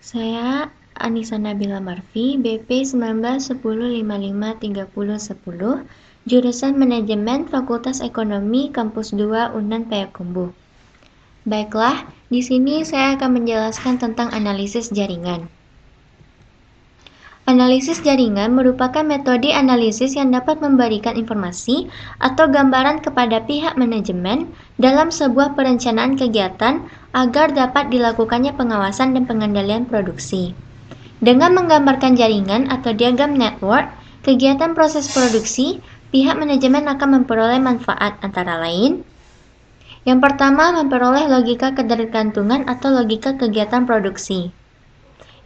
Saya Anissa Nabila Marfi, BP 1910553010, jurusan Manajemen Fakultas Ekonomi Kampus 2 Unan Payakumbuh. Baiklah, di sini saya akan menjelaskan tentang analisis jaringan. Analisis jaringan merupakan metode analisis yang dapat memberikan informasi atau gambaran kepada pihak manajemen dalam sebuah perencanaan kegiatan agar dapat dilakukannya pengawasan dan pengendalian produksi. Dengan menggambarkan jaringan atau diagram network, kegiatan proses produksi, pihak manajemen akan memperoleh manfaat antara lain. Yang pertama, memperoleh logika ketergantungan atau logika kegiatan produksi.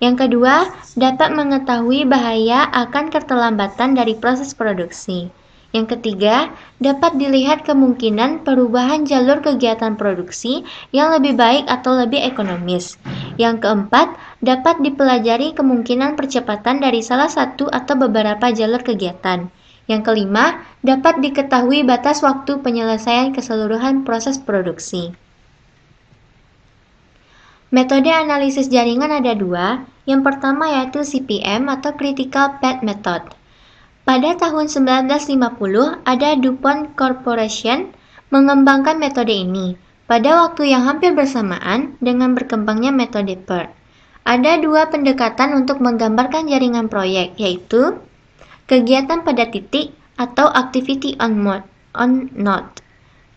Yang kedua, dapat mengetahui bahaya akan keterlambatan dari proses produksi. Yang ketiga, dapat dilihat kemungkinan perubahan jalur kegiatan produksi yang lebih baik atau lebih ekonomis. Yang keempat, dapat dipelajari kemungkinan percepatan dari salah satu atau beberapa jalur kegiatan. Yang kelima, dapat diketahui batas waktu penyelesaian keseluruhan proses produksi. Metode analisis jaringan ada dua. Yang pertama yaitu CPM atau Critical Path Method. Pada tahun 1950, ada DuPont Corporation mengembangkan metode ini pada waktu yang hampir bersamaan dengan berkembangnya metode PERT. Ada dua pendekatan untuk menggambarkan jaringan proyek, yaitu kegiatan pada titik atau Activity on Node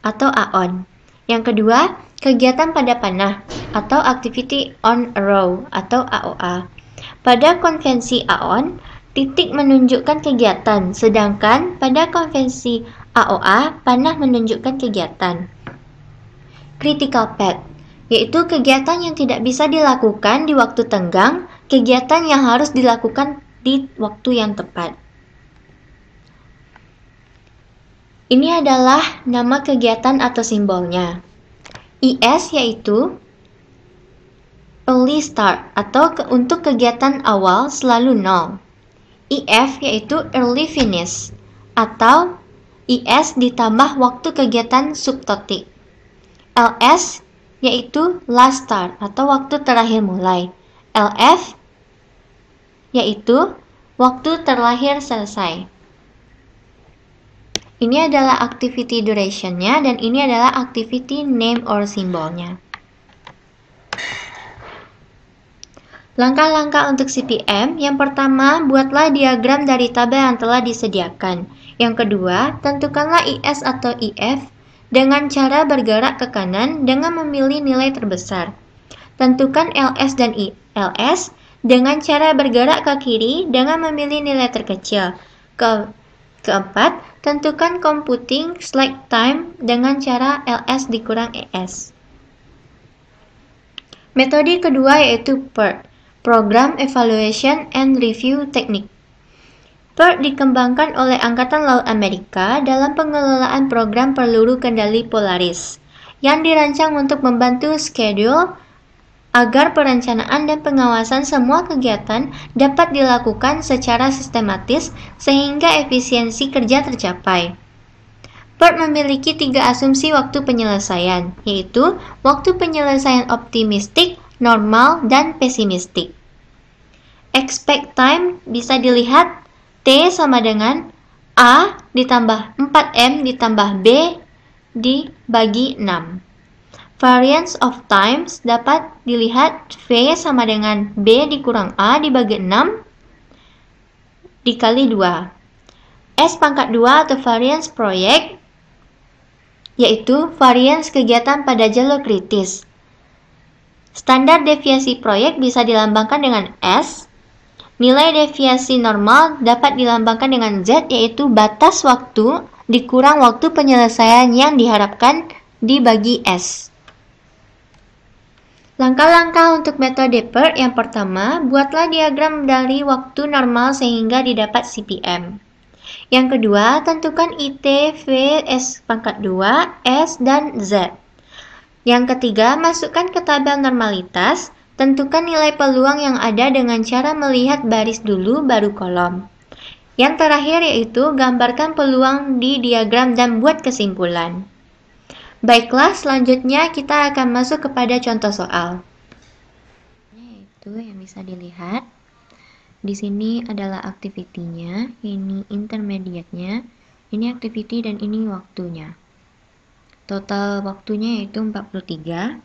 atau AON. Yang kedua, kegiatan pada panah atau Activity on a Row atau AOA. Pada konvensi AON, titik menunjukkan kegiatan, sedangkan pada konvensi AOA, panah menunjukkan kegiatan. Critical path, yaitu kegiatan yang tidak bisa dilakukan di waktu tenggang, kegiatan yang harus dilakukan di waktu yang tepat. Ini adalah nama kegiatan atau simbolnya. IS yaitu Early Start atau untuk kegiatan awal selalu 0. IF yaitu Early Finish atau IS ditambah waktu kegiatan subtotik. LS yaitu Last Start atau waktu terakhir mulai. LF yaitu waktu terlahir selesai. Ini adalah activity duration-nya dan ini adalah activity name or simbolnya. Langkah-langkah untuk CPM, yang pertama, buatlah diagram dari tabel yang telah disediakan. Yang kedua, tentukanlah IS atau IF dengan cara bergerak ke kanan dengan memilih nilai terbesar. Tentukan LS dan ILS dengan cara bergerak ke kiri dengan memilih nilai terkecil. Keempat, tentukan computing slack time dengan cara LS dikurang ES. Metode kedua yaitu PERT, Program Evaluation and Review Technique. PERT dikembangkan oleh Angkatan Laut Amerika dalam pengelolaan program peluru kendali Polaris yang dirancang untuk membantu schedule agar perencanaan dan pengawasan semua kegiatan dapat dilakukan secara sistematis sehingga efisiensi kerja tercapai. PERT memiliki 3 asumsi waktu penyelesaian, yaitu waktu penyelesaian optimistik, normal, dan pesimistik. Expect time bisa dilihat T sama dengan A ditambah 4M ditambah B dibagi 6. Variance of times dapat dilihat V sama dengan B dikurang A dibagi 6 dikali 2. S pangkat 2 atau variance proyek yaitu variance kegiatan pada jalur kritis. Standar deviasi proyek bisa dilambangkan dengan S. Nilai deviasi normal dapat dilambangkan dengan Z yaitu batas waktu dikurang waktu penyelesaian yang diharapkan dibagi S. Langkah-langkah untuk metode PERT yang pertama, buatlah diagram dari waktu normal sehingga didapat CPM. Yang kedua, tentukan IT, V, S pangkat 2, S, dan Z. Yang ketiga, masukkan ke tabel normalitas, tentukan nilai peluang yang ada dengan cara melihat baris dulu baru kolom. Yang terakhir yaitu gambarkan peluang di diagram dan buat kesimpulan. Baiklah, selanjutnya kita akan masuk kepada contoh soal. yaitu yang bisa dilihat. Di sini adalah activity-nya, ini intermediate-nya, ini activity dan ini waktunya. Total waktunya yaitu 43.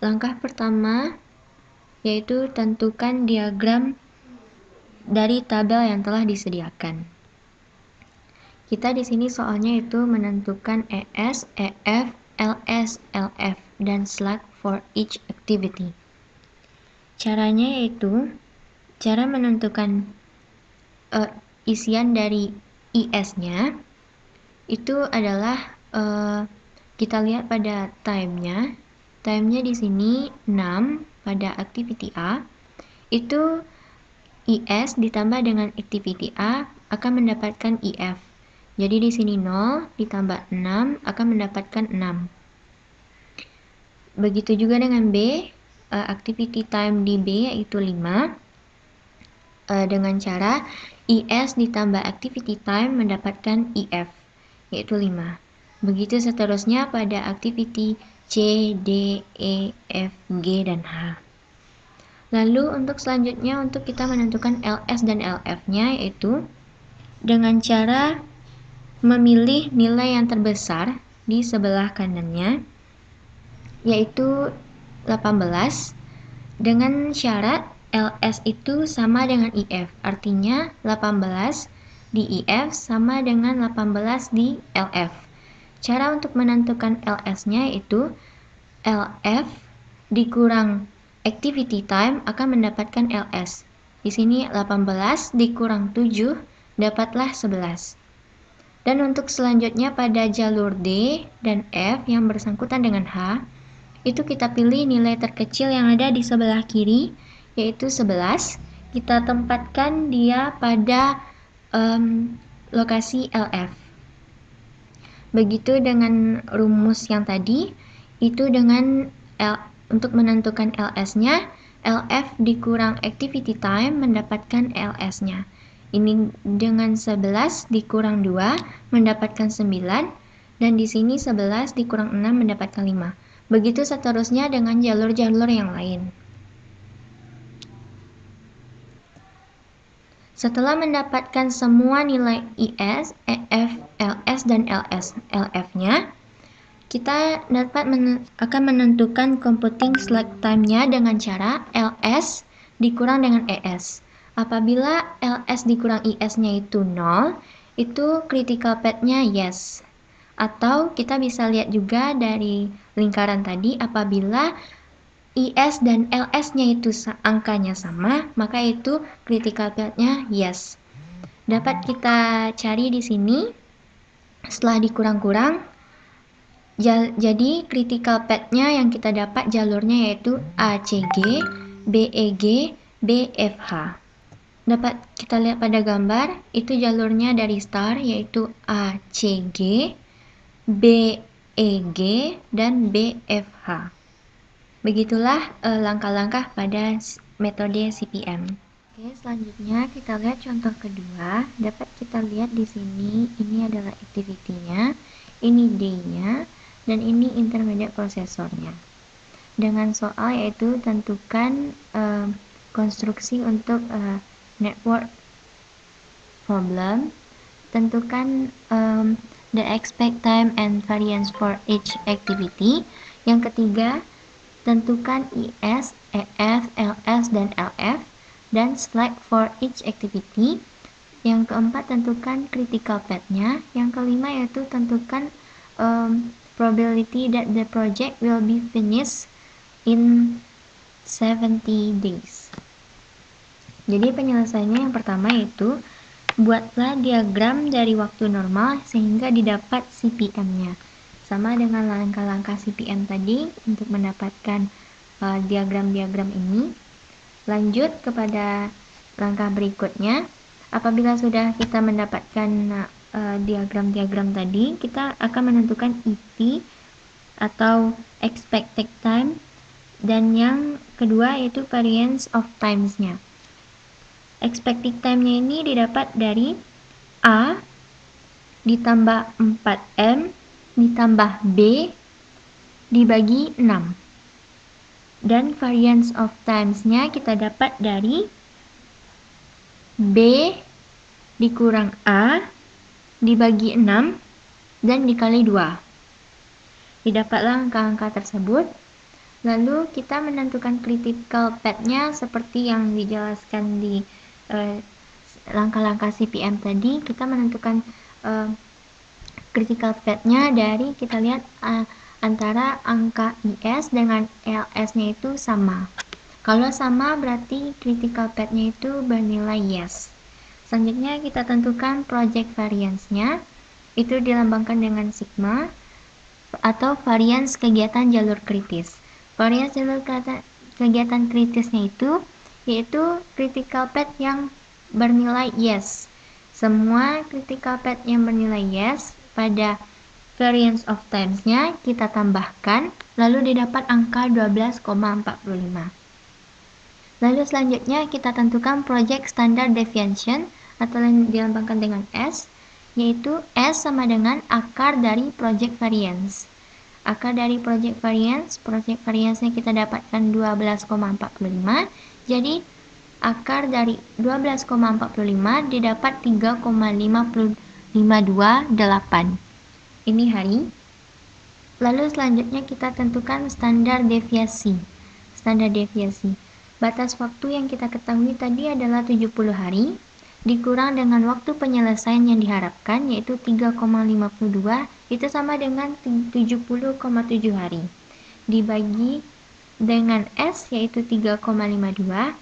Langkah pertama yaitu tentukan diagram dari tabel yang telah disediakan. Kita di sini soalnya itu menentukan ES, EF, LS, LF, dan slack for each activity. Caranya yaitu, cara menentukan isian dari IS-nya, itu adalah kita lihat pada time-nya. Time-nya di sini 6 pada activity A, itu IS ditambah dengan activity A akan mendapatkan IF. Jadi di sini 0 ditambah 6 akan mendapatkan 6. Begitu juga dengan B, activity time di B yaitu 5. Dengan cara IS ditambah activity time mendapatkan IF, yaitu 5. Begitu seterusnya pada activity C, D, E, F, G, dan H. Lalu untuk selanjutnya untuk kita menentukan LS dan LF-nya yaitu dengan cara memilih nilai yang terbesar di sebelah kanannya yaitu 18 dengan syarat LS itu sama dengan IF. Artinya 18 di IF sama dengan 18 di LF. Cara untuk menentukan LS-nya yaitu LF dikurang activity time akan mendapatkan LS. Di sini 18 dikurang 7 dapatlah 11. Dan untuk selanjutnya pada jalur D dan F yang bersangkutan dengan H, itu kita pilih nilai terkecil yang ada di sebelah kiri, yaitu 11. Kita tempatkan dia pada lokasi LF. Begitu dengan rumus yang tadi, itu dengan untuk menentukan LS-nya, LF dikurang activity time mendapatkan LS-nya. Ini dengan 11 dikurang 2 mendapatkan 9, dan di sini 11 dikurang 6 mendapatkan 5. Begitu seterusnya dengan jalur-jalur yang lain. Setelah mendapatkan semua nilai IS, EF, LS, dan LF-nya, kita akan menentukan computing slack time-nya dengan cara LS dikurang dengan ES. Apabila LS dikurang IS-nya itu 0, itu critical path-nya yes. Atau kita bisa lihat juga dari lingkaran tadi, apabila IS dan LS-nya itu angkanya sama, maka itu critical path-nya yes. Dapat kita cari di sini, setelah dikurang-kurang, jadi critical path-nya yang kita dapat jalurnya yaitu ACG, BEG, BFH. Dapat kita lihat pada gambar, itu jalurnya dari star yaitu ACG, BEG, dan BFH. Begitulah langkah-langkah pada metode CPM. Oke, selanjutnya kita lihat contoh kedua. Dapat kita lihat di sini, ini adalah activity-nya, ini D-nya, dan ini intermediate prosesornya. Dengan soal yaitu tentukan konstruksi untuk network problem, tentukan the expect time and variance for each activity. Yang ketiga, tentukan IS, EF, LS, dan LF, dan slack for each activity. Yang keempat, tentukan critical path-nya. Yang kelima yaitu tentukan probability that the project will be finished in 70 days. Jadi penyelesaiannya yang pertama yaitu buatlah diagram dari waktu normal sehingga didapat CPM-nya. Sama dengan langkah-langkah CPM tadi untuk mendapatkan diagram-diagram ini. Lanjut kepada langkah berikutnya. Apabila sudah kita mendapatkan diagram-diagram tadi, kita akan menentukan EP atau expected time, dan yang kedua yaitu variance of times-nya. Expected time-nya ini didapat dari A ditambah 4M ditambah B dibagi 6. Dan variance of times-nya kita dapat dari B dikurang A dibagi 6 dan dikali 2. Didapatlah angka-angka tersebut. Lalu kita menentukan critical path-nya seperti yang dijelaskan di langkah-langkah CPM tadi. Kita menentukan critical path-nya dari kita lihat antara angka IS dengan LS-nya itu sama. Kalau sama berarti critical path-nya itu bernilai yes. Selanjutnya kita tentukan project variance-nya, itu dilambangkan dengan sigma atau variance kegiatan jalur kritis. Variance jalur kegiatan kritisnya itu yaitu critical path yang bernilai yes. Semua critical path yang bernilai yes pada variance of times-nya kita tambahkan, lalu didapat angka 12,45. Lalu selanjutnya kita tentukan project standard deviation atau yang dilambangkan dengan S, yaitu S sama dengan akar dari project variance. Akar dari project variance-nya kita dapatkan 12,45, jadi akar dari 12,45 didapat 3,528. Ini hari. Lalu selanjutnya kita tentukan standar deviasi. Batas waktu yang kita ketahui tadi adalah 70 hari, dikurang dengan waktu penyelesaian yang diharapkan yaitu 3,52, itu sama dengan 70,7 hari. Dibagi dengan S yaitu 3,52,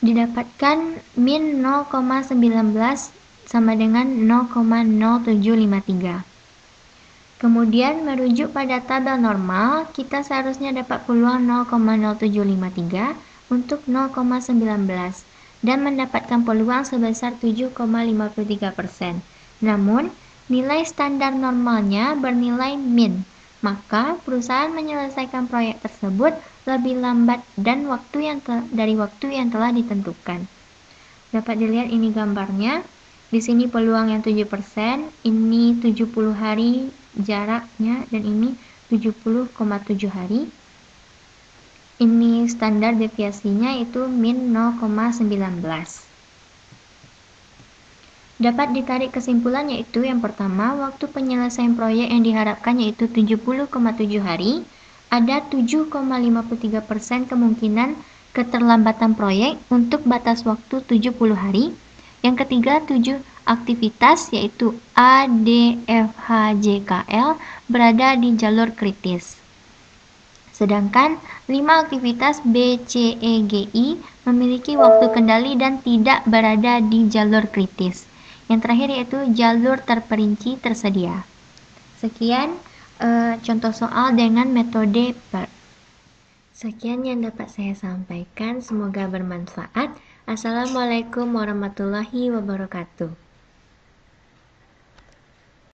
didapatkan min 0,19 sama dengan 0,0753. Kemudian merujuk pada tabel normal, kita seharusnya dapat peluang 0,0753 untuk 0,19 dan mendapatkan peluang sebesar 7,53%. Namun, nilai standar normalnya bernilai min, maka perusahaan menyelesaikan proyek tersebut lebih lambat dan dari waktu yang telah ditentukan. Dapat dilihat ini gambarnya. Di sini peluang yang 7%, ini 70 hari jaraknya, dan ini 70,7 hari. Ini standar deviasinya itu min 0,19. Dapat ditarik kesimpulan yaitu yang pertama, waktu penyelesaian proyek yang diharapkan yaitu 70,7 hari, ada 7,53% kemungkinan keterlambatan proyek untuk batas waktu 70 hari. Yang ketiga, 7 aktivitas yaitu A, D, F, H, J, K, L berada di jalur kritis. Sedangkan 5 aktivitas B, C, E, G, I memiliki waktu kendali dan tidak berada di jalur kritis. Yang terakhir yaitu jalur terperinci tersedia. Sekian contoh soal dengan metode PERT. Sekian yang dapat saya sampaikan, semoga bermanfaat. Assalamualaikum warahmatullahi wabarakatuh.